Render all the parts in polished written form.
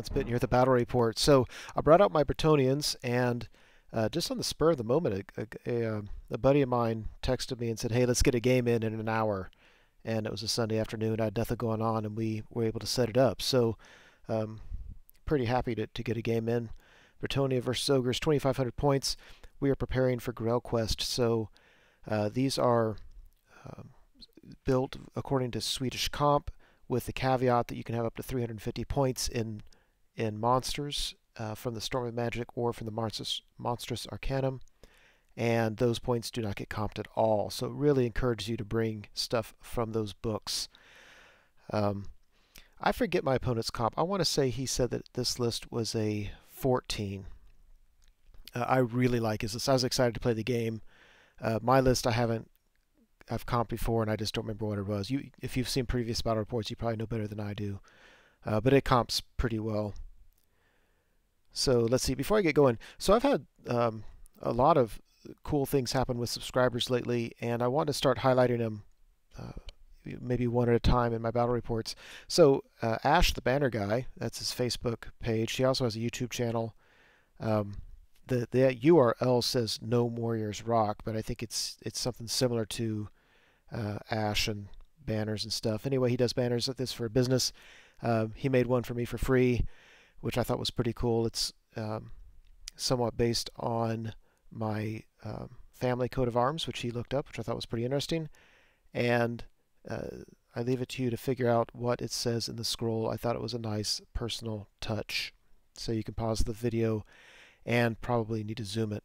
Silence Bit, and you're at the battle report. So I brought out my Bretonnians, and just on the spur of the moment, a buddy of mine texted me and said, "Hey, let's get a game in an hour." And it was a Sunday afternoon. I had nothing going on, and we were able to set it up. So pretty happy to get a game in. Bretonnia versus Ogres, 2,500 points. We are preparing for Grail Quest. So these are built according to Swedish comp, with the caveat that you can have up to 350 points in monsters from the Storm of Magic or from the Monstrous Arcanum, and those points do not get comped at all. So it really encourages you to bring stuff from those books. I forget my opponent's comp. I want to say he said that this list was a 14. I really like his list. I was excited to play the game. My list I've comped before, and I just don't remember what it was. If you've seen previous battle reports, you probably know better than I do. But it comps pretty well. So let's see. Before I get going, so I've had a lot of cool things happen with subscribers lately, and I want to start highlighting them maybe one at a time in my battle reports. So Ash the Banner Guy, that's his Facebook page. He also has a YouTube channel. The URL says No Warriors Rock, but I think it's something similar to Ash and banners and stuff. Anyway, he does banners like this for a business. He made one for me for free, which I thought was pretty cool. It's somewhat based on my family coat of arms, which he looked up, which I thought was pretty interesting. And I leave it to you to figure out what it says in the scroll. I thought it was a nice personal touch. So you can pause the video and probably need to zoom it.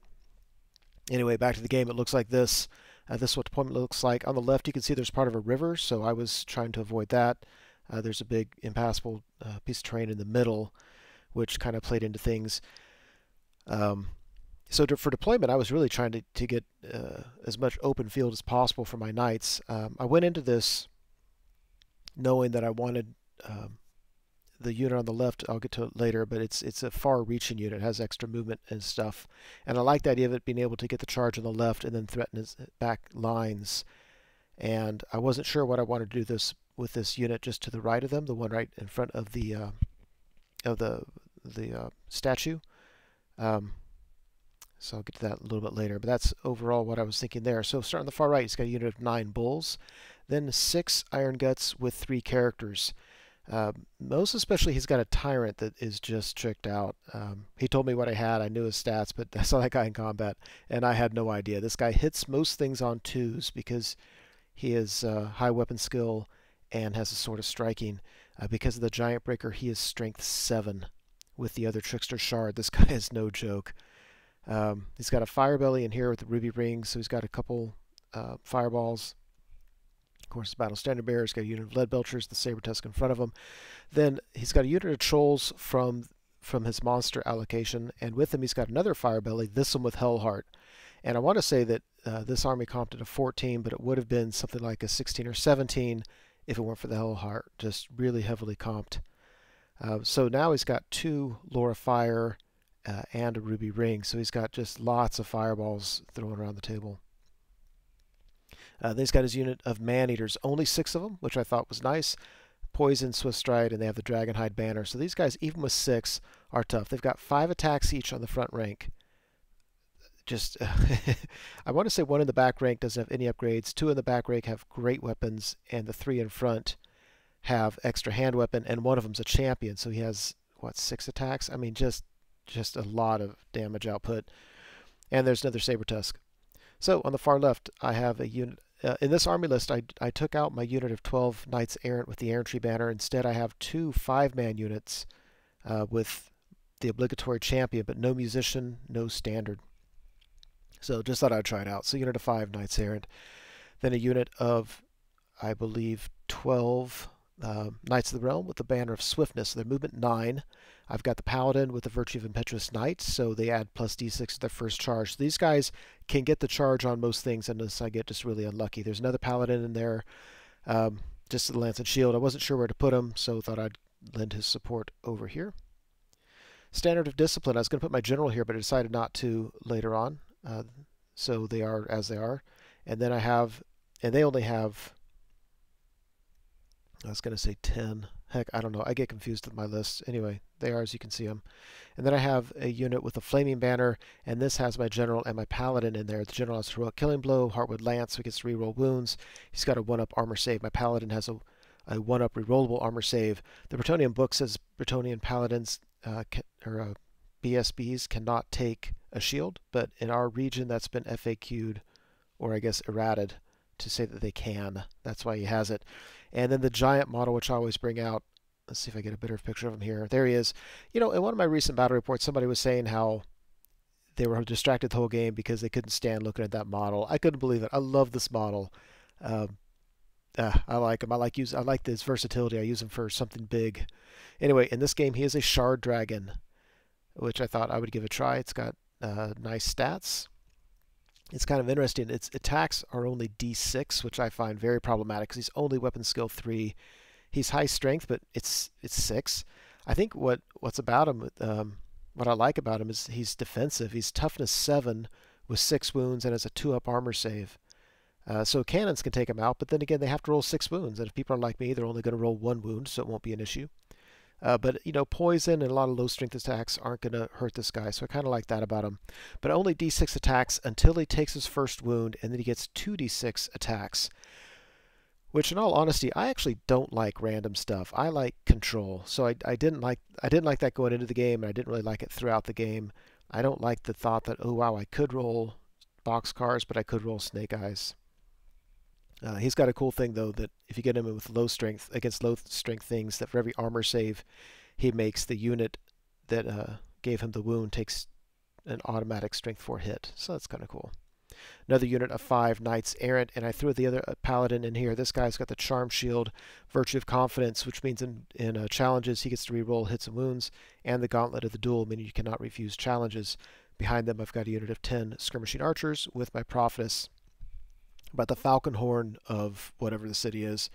Anyway, back to the game. It looks like this. This is what deployment looks like. On the left, you can see there's part of a river, so I was trying to avoid that. There's a big impassable piece of terrain in the middle, which kind of played into things. So for deployment, I was really trying to get as much open field as possible for my knights. I went into this knowing that I wanted the unit on the left. I'll get to it later, but it's a far-reaching unit. It has extra movement and stuff, and I like the idea of it being able to get the charge on the left and then threaten his back lines. And I wasn't sure what I wanted to do with this unit just to the right of them, the one right in front of the statue. So I'll get to that a little bit later, but that's overall what I was thinking there. So starting on the far right, he's got a unit of 9 bulls, then 6 iron guts with 3 characters. Most especially, he's got a tyrant that is just tricked out. He told me what I had. I knew his stats, but I saw that guy in combat, and I had no idea. This guy hits most things on 2s because he has high weapon skill and has a sword of striking. Because of the giant breaker, he is strength 7 with the other trickster shard. This guy is no joke. He's got a fire belly in here with the ruby rings, so he's got a couple fireballs. Of course, the battle standard bearer. He's got a unit of lead belchers, the saber tusk in front of him. Then he's got a unit of trolls from his monster allocation, and with him he's got another fire belly, this one with Hellheart. And I want to say that this army comped at a 14, but it would have been something like a 16 or 17 if it weren't for the Hellheart. Just really heavily comped. So now he's got 2 Laura Fire and a ruby ring, so he's got just lots of fireballs thrown around the table. Then he's got his unit of man-eaters, only 6 of them, which I thought was nice. Poison, Swift Stride, and they have the Dragonhide banner. So these guys, even with 6, are tough. They've got 5 attacks each on the front rank. Just, I want to say 1 in the back rank doesn't have any upgrades. 2 in the back rank have great weapons, and the 3 in front have extra hand weapon, and 1 of them's a champion. So he has, what, 6 attacks? I mean, just a lot of damage output. And there's another saber tusk. So on the far left, I have a unit. In this army list, I took out my unit of 12 Knights Errant with the Errantry banner. Instead, I have 2 5-man units with the obligatory champion, but no musician, no standard. So just thought I'd try it out. So unit of 5 Knights Errant. Then a unit of, I believe, 12 Knights of the Realm with the banner of Swiftness. So they're movement 9. I've got the Paladin with the Virtue of Impetuous Knight, so they add plus d6 to their first charge. So these guys can get the charge on most things unless I get just really unlucky. There's another Paladin in there, just the Lance and Shield. I wasn't sure where to put him, so thought I'd lend his support over here. Standard of Discipline. I was going to put my General here, but I decided not to later on. So they are as they are. And then I have, and they only have, I was going to say 10. heck, I don't know. I get confused with my lists. Anyway, they are as you can see them. And then I have a unit with a flaming banner, and this has my general and my paladin in there. The general has heroic killing blow, heartwood lance, so he gets to reroll wounds. He's got a 1-up armor save. My paladin has a 1-up rerollable armor save. The Bretonnian book says Bretonnian paladins BSBs cannot take a shield, but in our region that's been FAQ'd, or I guess errated, to say that they can. That's why he has it. And then the giant model, which I always bring out. Let's see if I get a better picture of him here. There he is. You know, in one of my recent battle reports, somebody was saying how they were distracted the whole game because they couldn't stand looking at that model. I couldn't believe it. I love this model. I like him. I like his versatility. I use him for something big. Anyway, in this game, he is a shard dragon, which I thought I would give a try. It's got nice stats. It's kind of interesting. Its attacks are only D6, which I find very problematic because he's only weapon skill 3. He's high strength, but it's 6. I think what's about him, what I like about him is he's defensive. He's toughness 7 with 6 wounds and has a 2-up armor save. So cannons can take him out, but then again, they have to roll 6 wounds. And if people are like me, they're only going to roll 1 wound, so it won't be an issue. But, you know, poison and a lot of low strength attacks aren't going to hurt this guy, so I kind of like that about him. But only D6 attacks until he takes his first wound, and then he gets 2D6 attacks. Which, in all honesty, I actually don't like random stuff. I like control. So I didn't like that going into the game, and I didn't really like it throughout the game. I don't like the thought that, oh wow, I could roll boxcars, but I could roll snake eyes. He's got a cool thing though that if you get him with low strength against low strength things, that for every armor save he makes, the unit that gave him the wound takes an automatic strength 4 hit. So that's kind of cool. Another unit of 5 knights errant, and I threw the other paladin in here. This guy's got the charm shield, virtue of confidence, which means in challenges he gets to reroll hits and wounds, and the gauntlet of the duel, meaning you cannot refuse challenges. Behind them I've got a unit of 10 skirmishing archers with my prophetess. But the falcon horn of whatever the city is,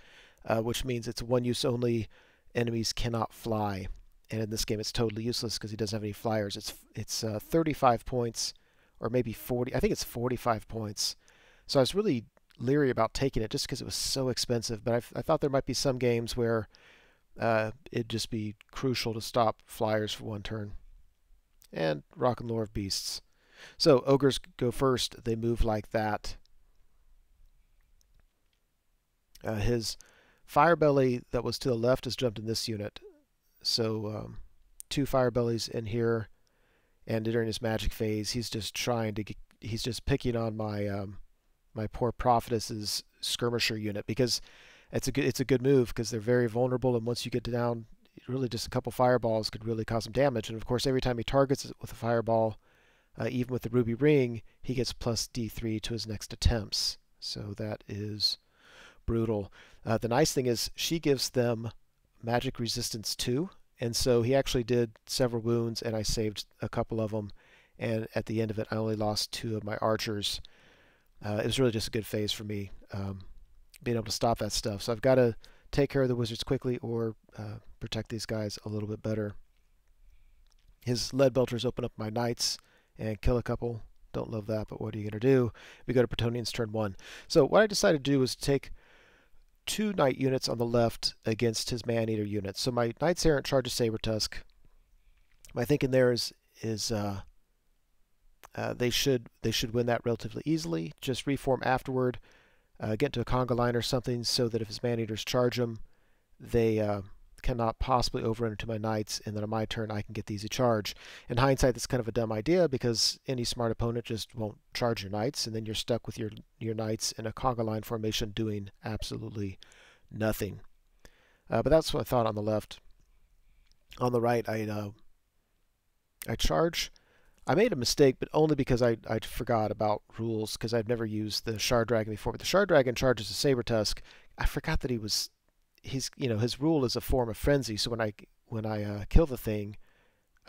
which means it's 1 use only. Enemies cannot fly, and in this game it's totally useless because he doesn't have any flyers. It's 35 points, or maybe 40. I think it's 45 points. So I was really leery about taking it just because it was so expensive. But I thought there might be some games where it'd just be crucial to stop flyers for 1 turn. And Rock and Lore of Beasts. So ogres go first. They move like that. His firebelly that was to the left has jumped in this unit. So 2 firebellies in here, and during his magic phase, he's just picking on my my poor prophetess's skirmisher unit, because it's a good move because they're very vulnerable, and once you get down, really just a couple fireballs could really cause some damage. And of course, every time he targets it with a fireball, even with the ruby ring, he gets plus D3 to his next attempts. So that is brutal. The nice thing is she gives them magic resistance 2, and so he actually did several wounds, and I saved a couple of them, and at the end of it I only lost 2 of my archers. It was really just a good phase for me, being able to stop that stuff. So I've got to take care of the wizards quickly or protect these guys a little bit better. His lead belters open up my knights and kill a couple. Don't love that, but what are you going to do? We go to Bretonnians turn 1. So what I decided to do was take 2 knight units on the left against his man-eater units. So my knights errant charge a saber tusk. My thinking there is they should win that relatively easily. Just reform afterward, get into a conga line or something, so that if his man-eaters charge them, they cannot possibly overrun into my knights, and then on my turn I can get the easy charge. In hindsight, that's kind of a dumb idea because any smart opponent just won't charge your knights, and then you're stuck with your knights in a conga line formation doing absolutely nothing. But that's what I thought on the left. On the right, I charge. I made a mistake, but only because I forgot about rules, because I've never used the Shard Dragon before. But the Shard Dragon charges a saber tusk. I forgot that his rule is a form of frenzy. So when I kill the thing,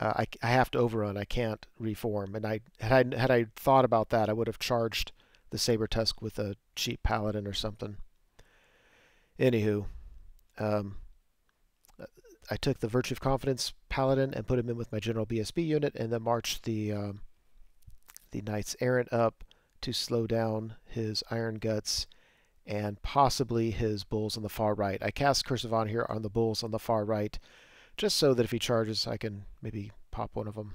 I have to overrun. I can't reform. And had I thought about that, I would have charged the saber tusk with a cheap paladin or something. Anywho, I took the Virtue of Confidence paladin and put him in with my general BSB unit, and then marched the Knights Errant up to slow down his Iron Guts and possibly his bulls on the far right. I cast Curse of On here on the bulls on the far right, just so that if he charges, I can maybe pop one of them.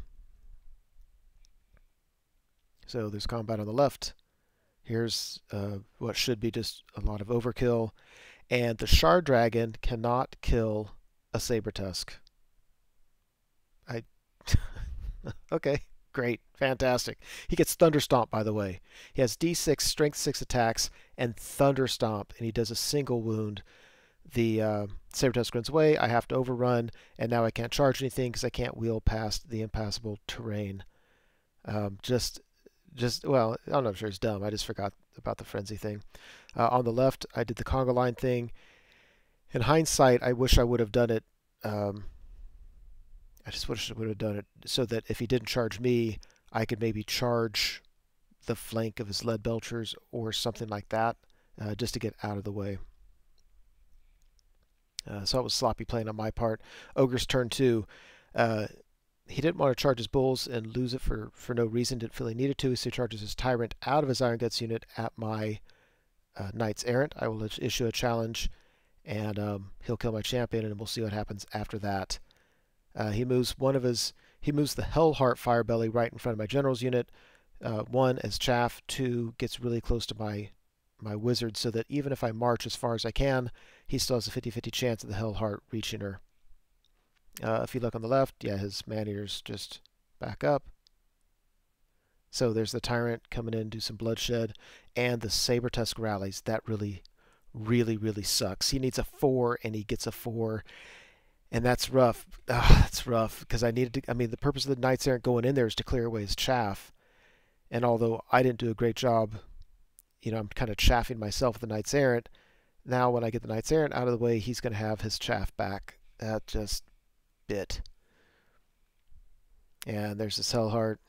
So there's combat on the left. Here's what should be just a lot of overkill. And the Shard Dragon cannot kill a Saber-tusk. Okay, great, fantastic. He gets Thunderstomp, by the way. He has D6, Strength 6 attacks, and Thunderstomp, and he does a single wound. The Saber-tusk runs away, I have to overrun, and now I can't charge anything because I can't wheel past the impassable terrain. Well, I'm not sure it's dumb. I just forgot about the frenzy thing. On the left, I did the conga line thing. In hindsight, I wish I would have done it. I just wish I would have done it so that if he didn't charge me, I could maybe charge the flank of his lead belchers or something like that, just to get out of the way. So it was sloppy playing on my part. Ogre's turn 2. He didn't want to charge his bulls and lose it for no reason. Didn't feel he needed to, so he charges his tyrant out of his Iron Guts unit at my Knights Errant. I will issue a challenge, and he'll kill my champion, and we'll see what happens after that. He moves the Hellheart Firebelly right in front of my general's unit. 1 as chaff, 2 gets really close to my wizard, so that even if I march as far as I can, he still has a 50-50 chance of the Hellheart reaching her. If you look on the left, yeah, his man-eaters just back up. So there's the tyrant coming in, do some bloodshed, and the Saber-tusk rallies. That really, really, really sucks. He needs a 4, and he gets a 4. And that's rough. That's rough because I needed to. I mean, the purpose of the Knights Errant going in there is to clear away his chaff. And although I didn't do a great job, I'm kind of chaffing myself with the Knights Errant. Now, when I get the Knights Errant out of the way, he's going to have his chaff back. That just bit. And there's this Hellheart.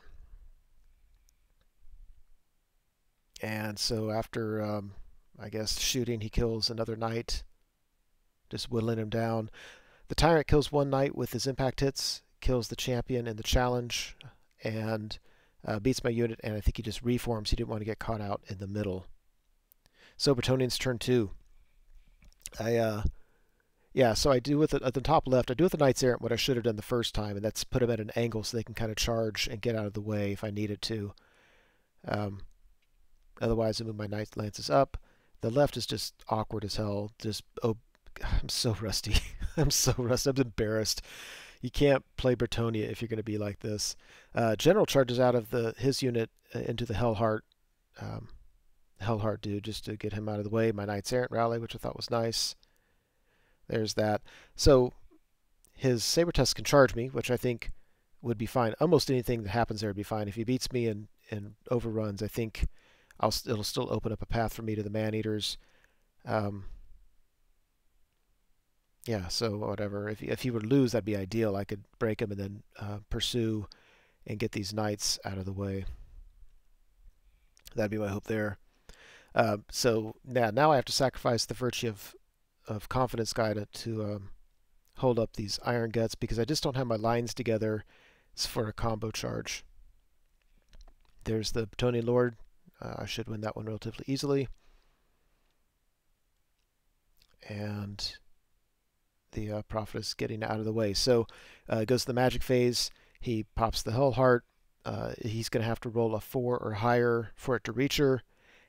And so after, I guess, shooting, he kills another knight, just whittling him down. The tyrant kills one knight with his impact hits, kills the champion in the challenge, and beats my unit, and I think he just reforms. He didn't want to get caught out in the middle. So Bretonnian's turn 2. So I do at the top left, I do with the Knights Errant what I should have done the first time, and that's put them at an angle so they can kind of charge and get out of the way if I needed to. Otherwise, I move my Knight Lances up. The left is just awkward as hell. I'm so rusty. I'm so rusty. I'm embarrassed. You can't play Bretonnia if you're going to be like this. General charges out of his unit into the Hellheart dude just to get him out of the way. My Knights Errant rally, which I thought was nice. There's that. So his Saber-tusk can charge me, which I think would be fine. Almost anything that happens there would be fine. If he beats me and overruns, I think it'll still open up a path for me to the man-eaters. Yeah, so whatever. If he would lose, that'd be ideal. I could break him and then pursue and get these knights out of the way. That'd be my hope there. So now I have to sacrifice the virtue of Confidence Guy to hold up these Iron Guts because I just don't have my lines together for a combo charge. There's the Bretonnian Lord. I should win that one relatively easily. And the Prophetess getting out of the way. So goes to the magic phase. He pops the Hellheart. He's going to have to roll a 4 or higher for it to reach her,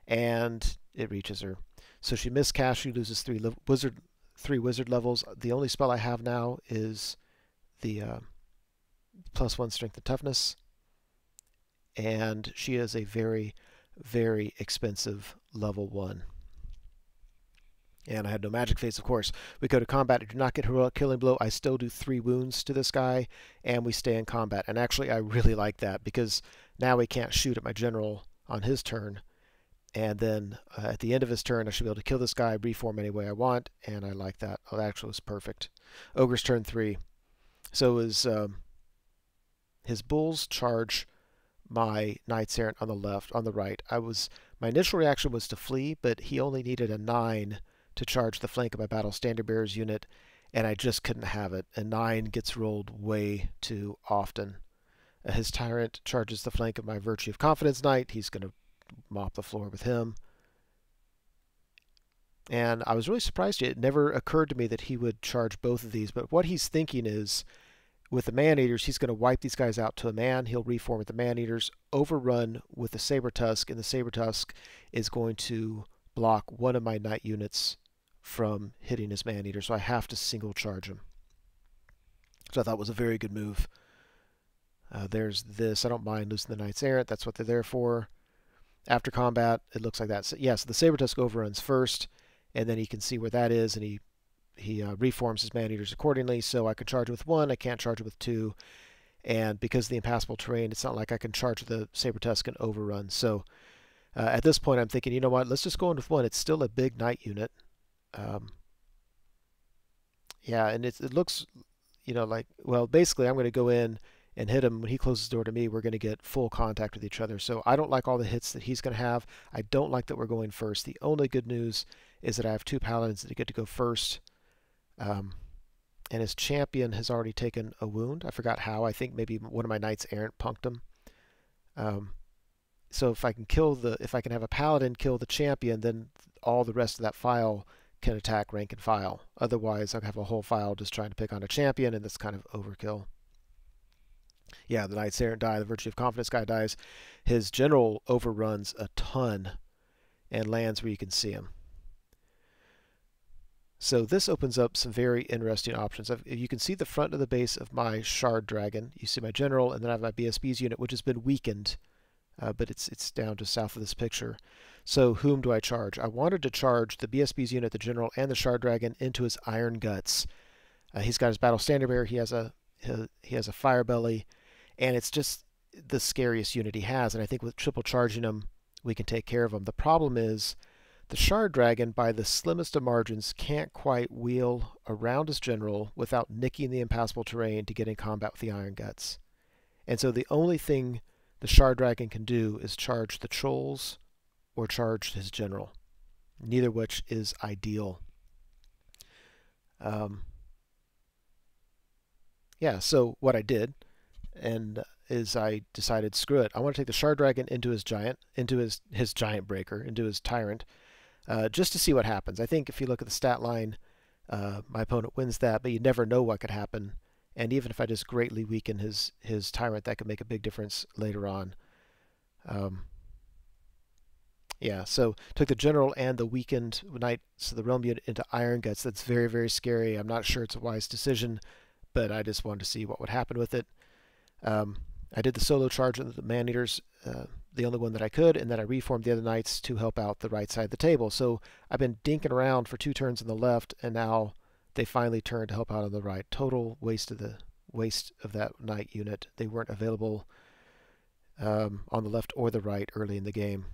and it reaches her. So she miscasts. She loses 3 wizard levels. The only spell I have now is the +1 strength and toughness, and she is a very, very expensive level 1. And I had no magic phase, of course. We go to combat. I do not get heroic killing blow. I still do 3 wounds to this guy, and we stay in combat. And actually, I really like that because now he can't shoot at my general on his turn. And then at the end of his turn, I should be able to kill this guy, reform any way I want, and I like that. Oh, that actually was perfect. Ogre's turn 3. So his bulls charge my Knights Errant on the left, on the right. My initial reaction was to flee, but he only needed a 9 to charge the flank of my Battle Standard Bearers unit, and I just couldn't have it. A 9 gets rolled way too often. His Tyrant charges the flank of my Virtue of Confidence Knight. He's going to mop the floor with him. And I was really surprised. It never occurred to me that he would charge both of these. But what he's thinking is, with the man-eaters, he's going to wipe these guys out to a man. He'll reform with the man-eaters, overrun with the saber tusk, and the saber tusk is going to block one of my knight units from hitting his man-eater. So I have to single charge him. So I thought it was a very good move. There's this. I don't mind losing the Knights Errant. That's what they're there for. After combat, it looks like that. So, yeah, so the saber tusk overruns first, and then he can see where that is, and he reforms his man-eaters accordingly. So I can charge with one, I can't charge with two, and because of the impassable terrain, it's not like I can charge the saber tusk and overrun. So at this point, I'm thinking, you know what? Let's just go in with one. It's still a big knight unit. Yeah, and it looks, you know, like, well, basically, I'm going to go in and hit him. When he closes the door to me, we're going to get full contact with each other. So I don't like all the hits that he's going to have. I don't like that we're going first. The only good news is that I have two paladins that get to go first. And his champion has already taken a wound. I forgot how. I think maybe one of my knights errant punked him. So if I can have a paladin kill the champion, then all the rest of that file can attack rank and file. Otherwise, I'll have a whole file just trying to pick on a champion, and that's kind of overkill. Yeah, the Knights Errant die. The Virtue of Confidence guy dies. His general overruns a ton and lands where you can see him. So this opens up some very interesting options. You can see the front of the base of my Shard Dragon. You see my general, and then I have my BSB's unit, which has been weakened, but it's down just south of this picture. So whom do I charge? I wanted to charge the BSB's unit, the general, and the Shard Dragon into his Iron Guts. He's got his Battle Standard Bearer. He has a Fire Belly, and it's just the scariest unit he has. And I think with triple charging him, we can take care of him. The problem is the Shard Dragon, by the slimmest of margins, can't quite wheel around his general without nicking the impassable terrain to get in combat with the Iron Guts. And so the only thing the Shard Dragon can do is charge the trolls or charge his general, neither of which is ideal. Yeah, so what I did is I decided, screw it. I want to take the Shard Dragon into his giant breaker, into his tyrant, just to see what happens. I think if you look at the stat line, my opponent wins that, but you never know what could happen. And even if I just greatly weaken his tyrant, that could make a big difference later on. Yeah, so took the general and the weakened knight, so the realm unit, into Iron Guts. That's very, very scary. I'm not sure it's a wise decision, but I just wanted to see what would happen with it. I did the solo charge of the man-eaters, the only one that I could, and then I reformed the other knights to help out the right side of the table. So I've been dinking around for 2 turns on the left, and now they finally turned to help out on the right. Total waste of that knight unit. They weren't available on the left or the right early in the game.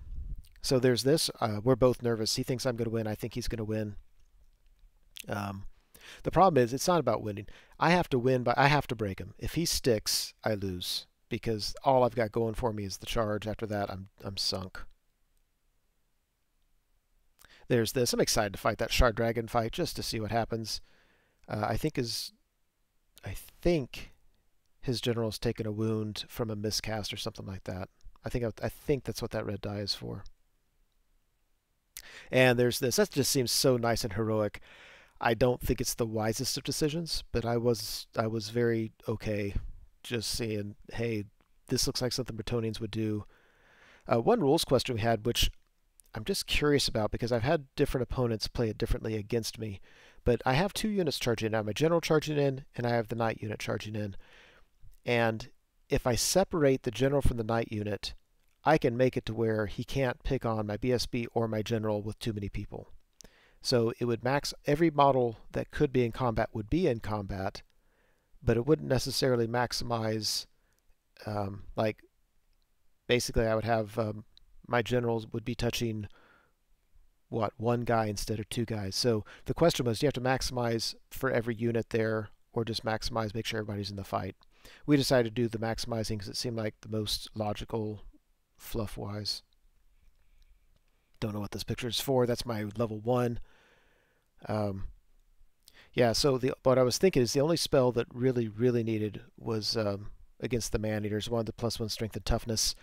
So there's this. We're both nervous. He thinks I'm going to win. I think he's going to win. The problem is, it's not about winning. I have to win, but I have to break him. If he sticks, I lose, because all I've got going for me is the charge. After that, I'm sunk. There's this. I'm excited to fight that Shard Dragon fight just to see what happens. I think his general's taken a wound from a miscast or something like that. I think that's what that red die is for. And there's this. That just seems so nice and heroic. I don't think it's the wisest of decisions, but I was very okay just seeing, hey, this looks like something Bretonnians would do. One rules question we had, which I'm just curious about because I've had different opponents play it differently against me, but I have 2 units charging in. I have my general charging in, and I have the knight unit charging in. And if I separate the general from the knight unit, I can make it to where he can't pick on my BSB or my general with too many people. So it would max every model that could be in combat would be in combat, but it wouldn't necessarily maximize, like, basically I would have my generals would be touching, what, 1 guy instead of 2 guys. So the question was, do you have to maximize for every unit there, or just maximize, make sure everybody's in the fight? We decided to do the maximizing because it seemed like the most logical fluff-wise. Don't know what this picture is for. That's my level 1. Yeah, so what I was thinking is the only spell that really needed was against the man-eaters. One, the +1 strength and toughness.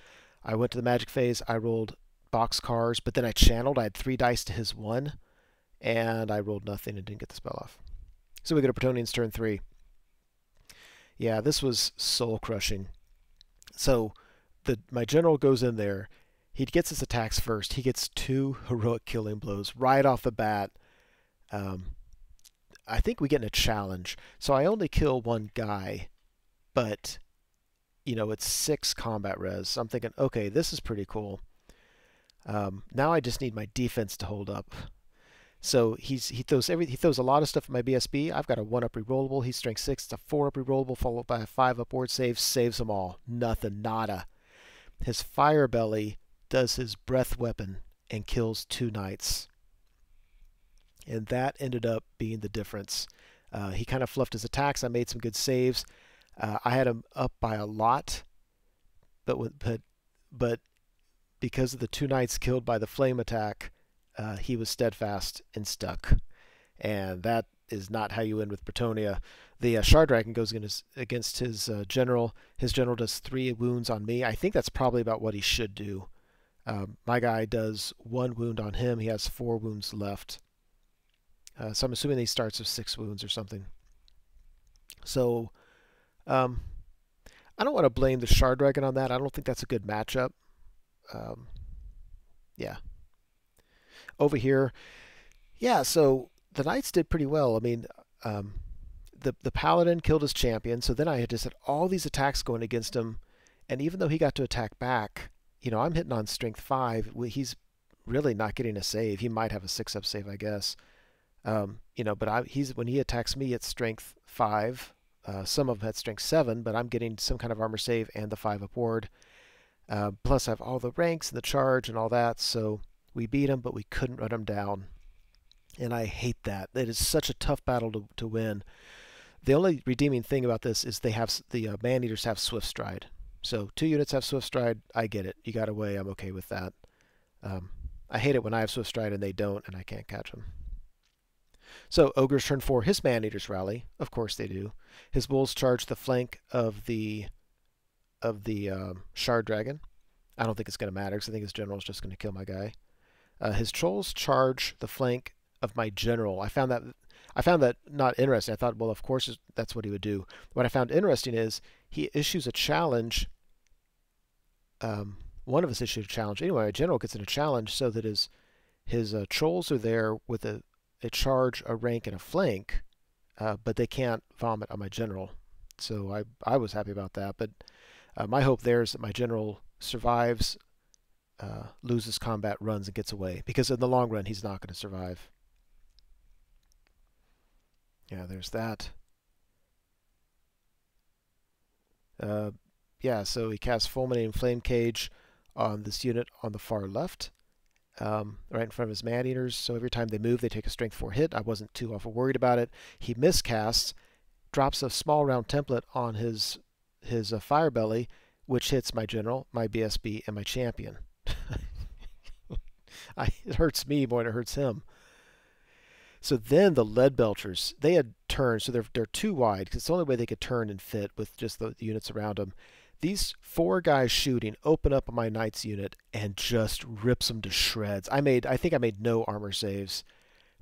I went to the magic phase. I rolled box cars, but then I channeled. I had 3 dice to his 1, and I rolled nothing and didn't get the spell off. So we go to Bretonnian's turn 3. Yeah, this was soul-crushing. So my general goes in there. He gets his attacks first. He gets 2 heroic killing blows right off the bat. I think we get in a challenge. So I only kill 1 guy, but, you know, it's 6 combat res. So I'm thinking, okay, this is pretty cool. Now I just need my defense to hold up. So he throws a lot of stuff at my BSB. I've got a 1-up rerollable. He's strength 6. It's a 4-up rerollable followed by a 5-up ward save. Saves them all. Nothing. Nada. His fire belly does his breath weapon and kills 2 knights. And that ended up being the difference. He kind of fluffed his attacks. I made some good saves. I had him up by a lot, but because of the 2 knights killed by the flame attack, he was steadfast and stuck. And that is not how you win with Bretonnia. The Shard Dragon goes against his general. His general does 3 wounds on me. I think that's probably about what he should do. My guy does 1 wound on him. He has 4 wounds left. So I'm assuming he starts with 6 wounds or something. So I don't want to blame the Shard Dragon on that. I don't think that's a good matchup. Yeah. Over here, yeah, so the Knights did pretty well. I mean, the Paladin killed his champion, so then I had just had all these attacks going against him, and even though he got to attack back, you know, I'm hitting on strength 5. He's really not getting a save. He might have a 6-up save, I guess. You know, but when he attacks me, it's strength 5. Some of them had strength 7, but I'm getting some kind of armor save and the 5-up ward. Plus, I have all the ranks and the charge and all that, so we beat him, but we couldn't run him down. And I hate that. It is such a tough battle to win. The only redeeming thing about this is the man-eaters have swift stride. So 2 units have swift stride. I get it. You got away. I'm okay with that. I hate it when I have swift stride and they don't, and I can't catch them. So Ogres turn 4. His man-eaters rally. Of course they do. His bulls charge the flank of the Shard Dragon. I don't think it's going to matter because I think his general is just going to kill my guy. His trolls charge the flank of my general. I found that not interesting. I thought, well, of course that's what he would do. What I found interesting is he issues a challenge. One of us issued a challenge. Anyway, a general gets in a challenge so that his trolls are there with a charge, a rank, and a flank, but they can't vomit on my general. So I was happy about that. But my hope there is that my general survives, loses combat, runs, and gets away. Because in the long run, he's not going to survive. Yeah, there's that. Yeah, so he casts Fulminating Flame Cage on this unit on the far left, right in front of his man-eaters. So every time they move, they take a strength 4 hit. I wasn't too awful worried about it. He miscasts, drops a small round template on his fire belly, which hits my general, my BSB, and my champion. It hurts me more than it hurts him. So then the lead belchers, they had turned, so they're too wide because it's the only way they could turn and fit with just the units around them. These 4 guys shooting open up on my knight's unit and just rips them to shreds. I think I made no armor saves.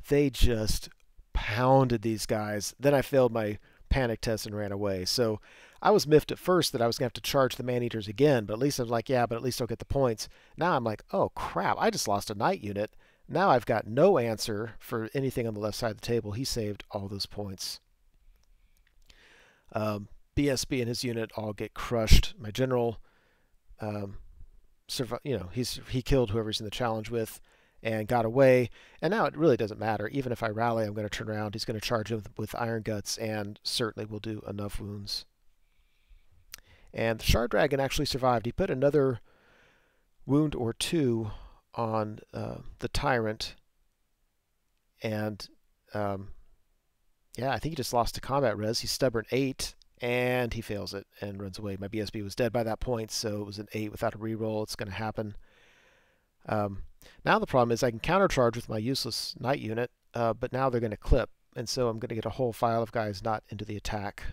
They just pounded these guys. Then I failed my panic test and ran away. So I was miffed at first that I was going to have to charge the man-eaters again, but at least I was like, yeah, but at least I'll get the points. Now I'm like, oh crap, I just lost a knight unit. Now I've got no answer for anything on the left side of the table. He saved all those points. BSB and his unit all get crushed. My general, he killed whoever's in the challenge with and got away. And now it really doesn't matter. Even if I rally, I'm going to turn around. He's going to charge him with Iron Guts and certainly will do enough wounds. And the Shard Dragon actually survived. He put another wound or 2 on the Tyrant, and yeah, I think he just lost to combat res. He's stubborn 8, and he fails it and runs away. My BSB was dead by that point, so it was an 8 without a reroll. It's going to happen. Now the problem is I can countercharge with my useless knight unit, but now they're going to clip, and so I'm going to get a whole file of guys not into the attack.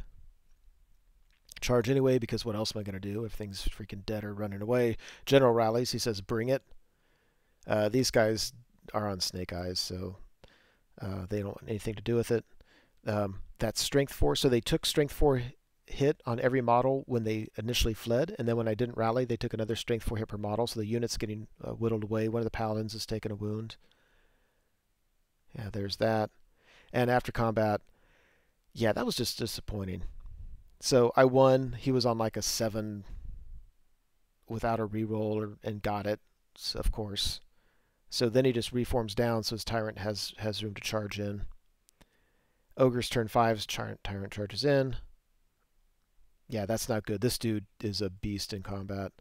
Charge anyway, because what else am I going to do? Everything's freaking dead or running away. General rallies. He says, bring it. These guys are on snake eyes, so They don't want anything to do with it. That's strength 4. So they took strength 4 hit on every model when they initially fled, and then when I didn't rally, they took another strength 4 hit per model, so the unit's getting whittled away. One of the paladins is taking a wound. Yeah, there's that. And after combat, yeah, that was just disappointing. So I won. He was on like a 7 without a reroll and got it, so of course. So then he just reforms down, so his Tyrant has room to charge in. Ogres turn 5, Tyrant charges in. Yeah, that's not good. This dude is a beast in combat.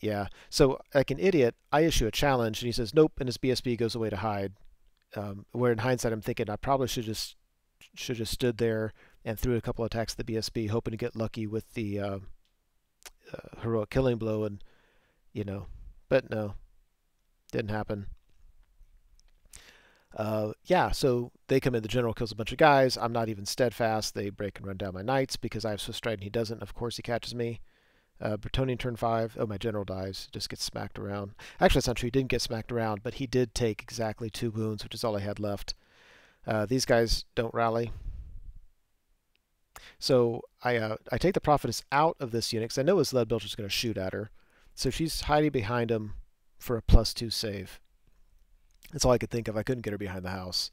Yeah, so like an idiot, I issue a challenge, and he says nope, and his BSB goes away to hide. Where in hindsight, I'm thinking I probably should just stood there and threw a couple attacks at the BSB, hoping to get lucky with the heroic killing blow, and but no, didn't happen. Yeah, so they come in, the general kills a bunch of guys. I'm not even steadfast. They break and run down my knights because I have Swift Stride and he doesn't. Of course, he catches me. Bretonnia turn 5. Oh, my general dies. Just gets smacked around. Actually, that's not true. He didn't get smacked around, but he did take exactly 2 wounds, which is all I had left. These guys don't rally. So I take the prophetess out of this unit because I know his lead belcher is going to shoot at her. So she's hiding behind him for a +2 save. That's all I could think of. I couldn't get her behind the house.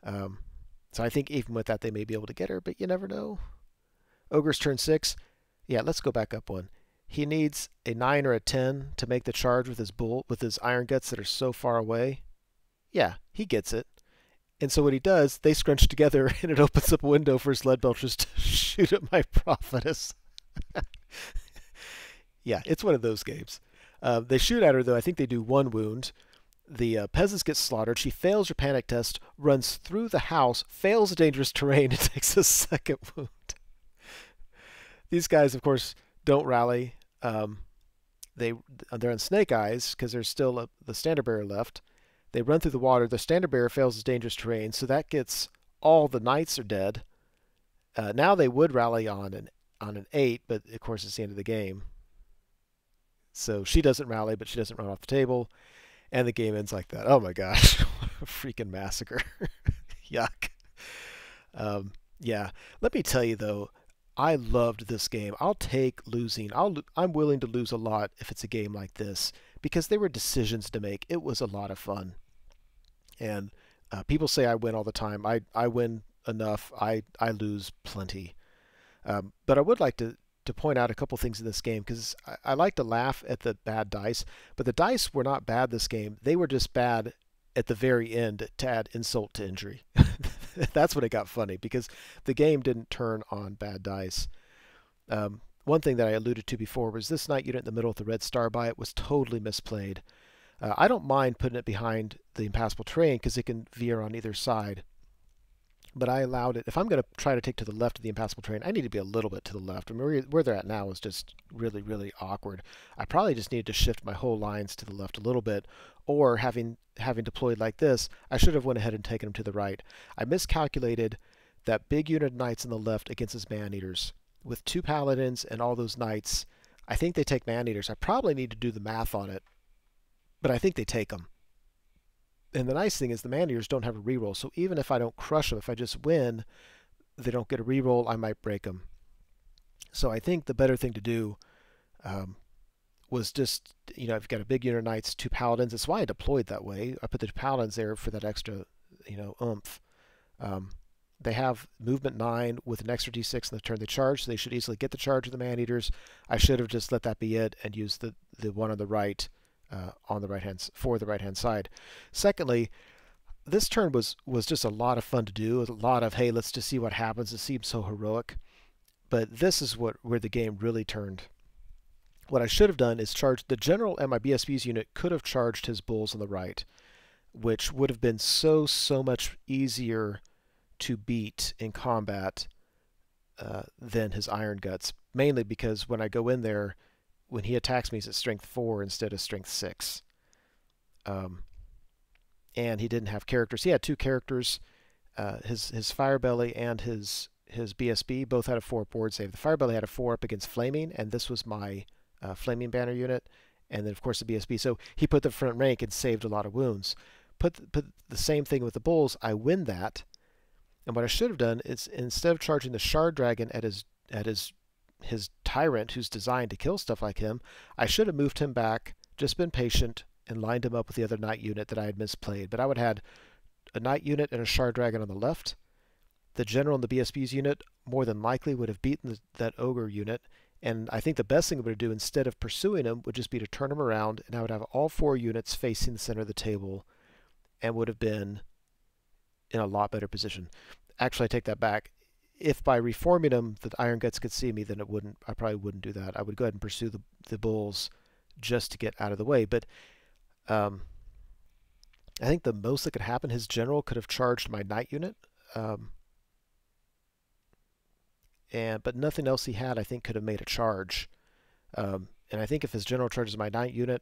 So I think even with that, they may be able to get her, but you never know. Ogres turn 6. Yeah, let's go back up one. He needs a 9 or a 10 to make the charge with his iron guts that are so far away. Yeah, he gets it. And so what he does, they scrunch together, and it opens up a window for his lead belchers to shoot at my prophetess. Yeah, it's one of those games. They shoot at her, though. I think they do 1 wound. The peasants get slaughtered. She fails her panic test, runs through the house, fails a dangerous terrain, and takes a 2nd wound. These guys, of course, don't rally. They're on Snake Eyes because there's still the Standard Bearer left. They run through the water. The Standard Bearer fails his dangerous terrain, so that gets all the knights are dead. Now they would rally on an 8, but of course it's the end of the game. So she doesn't rally, but she doesn't run off the table. And the game ends like that. Oh my gosh. What a freaking massacre. Yuck. Yeah. Let me tell you, though, I loved this game. I'll take losing. I'm willing to lose a lot if it's a game like this because there were decisions to make. It was a lot of fun. And people say I win all the time. I win enough. I lose plenty. But I would like to point out a couple things in this game because I like to laugh at the bad dice, but the dice were not bad this game. They were just bad at the very end to add insult to injury. That's when it got funny because the game didn't turn on bad dice. One thing that I alluded to before was this knight unit in the middle with the red star by it was totally misplayed. I don't mind putting it behind the impassable terrain because it can veer on either side. But I allowed it. If I'm going to try to take to the left of the impassable terrain, I need to be a little bit to the left. I mean, where they're at now is just really, really awkward. I probably just needed to shift my whole lines to the left a little bit, or having deployed like this, I should have went ahead and taken them to the right. I miscalculated that big unit of knights on the left against his man-eaters. With 2 paladins and all those knights, I think they take man-eaters. I probably need to do the math on it, but I think they take them. And the nice thing is the man-eaters don't have a reroll, so even if I don't crush them, if I just win, they don't get a reroll, I might break them. So I think the better thing to do was just, if you've got a big unit of knights, 2 paladins, that's why I deployed that way. I put the 2 paladins there for that extra, oomph. They have movement 9 with an extra d6 in the turn they charge, so they should easily get the charge of the man-eaters. I should have just let that be it and used the one on the right for the right hand side. Secondly, this turn was just a lot of fun to do. A lot of, hey, let's just see what happens. It seems so heroic. But this is where the game really turned. What I should have done is charged the general, and my BSB's unit could have charged his bulls on the right, which would have been so much easier to beat in combat than his iron guts. Mainly because when I go in there, when he attacks me, he's at strength 4 instead of strength 6. And he didn't have characters. He had 2 characters. His Firebelly and his BSB both had a 4 board save. The Firebelly had a 4 up against Flaming, and this was my Flaming Banner unit. And then, of course, the BSB. So he put the front rank and saved a lot of wounds. put the same thing with the bulls. I win that, and what I should have done is instead of charging the shard dragon at his tyrant, who's designed to kill stuff like him, I should have moved him back, just been patient, and lined him up with the other knight unit that I had misplayed. But I would have had a knight unit and a shard dragon on the left. The general in the BSB's unit more than likely would have beaten that ogre unit, and I think the best thing it would do instead of pursuing him would just be to turn him around, and I would have all 4 units facing the center of the table and would have been in a lot better position. Actually, I take that back. If by reforming him the Iron Guts could see me, then I probably wouldn't do that. I would go ahead and pursue the bulls just to get out of the way. But I think the most that could happen, his general could have charged my knight unit. But nothing else he had, I think, could have made a charge. And I think if his general charges my knight unit,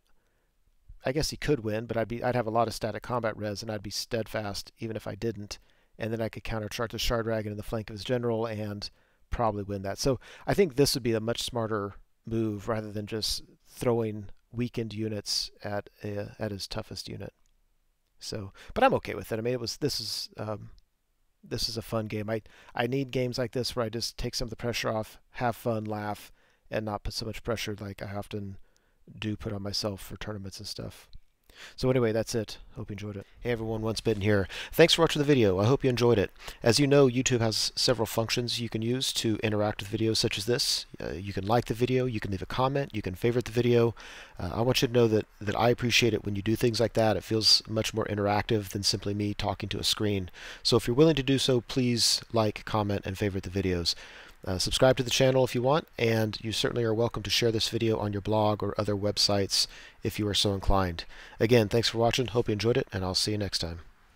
I guess he could win, but I'd have a lot of static combat res, and I'd be steadfast even if I didn't. And then I could countercharge the shard dragon in the flank of his general and probably win that. So I think this would be a much smarter move rather than just throwing weakened units at his toughest unit. So, but I'm okay with it. I mean, this is a fun game. I need games like this where I just take some of the pressure off, have fun, laugh, and not put so much pressure like I often do put on myself for tournaments and stuff. So anyway, that's it. Hope you enjoyed it. Hey everyone, Once Bitten here. Thanks for watching the video. I hope you enjoyed it. As you know, YouTube has several functions you can use to interact with videos such as this. You can like the video, you can leave a comment, you can favorite the video. I want you to know that I appreciate it when you do things like that. It feels much more interactive than simply me talking to a screen. So if you're willing to do so, please like, comment, and favorite the videos. Subscribe to the channel if you want, and you certainly are welcome to share this video on your blog or other websites if you are so inclined. Again, thanks for watching, hope you enjoyed it, and I'll see you next time.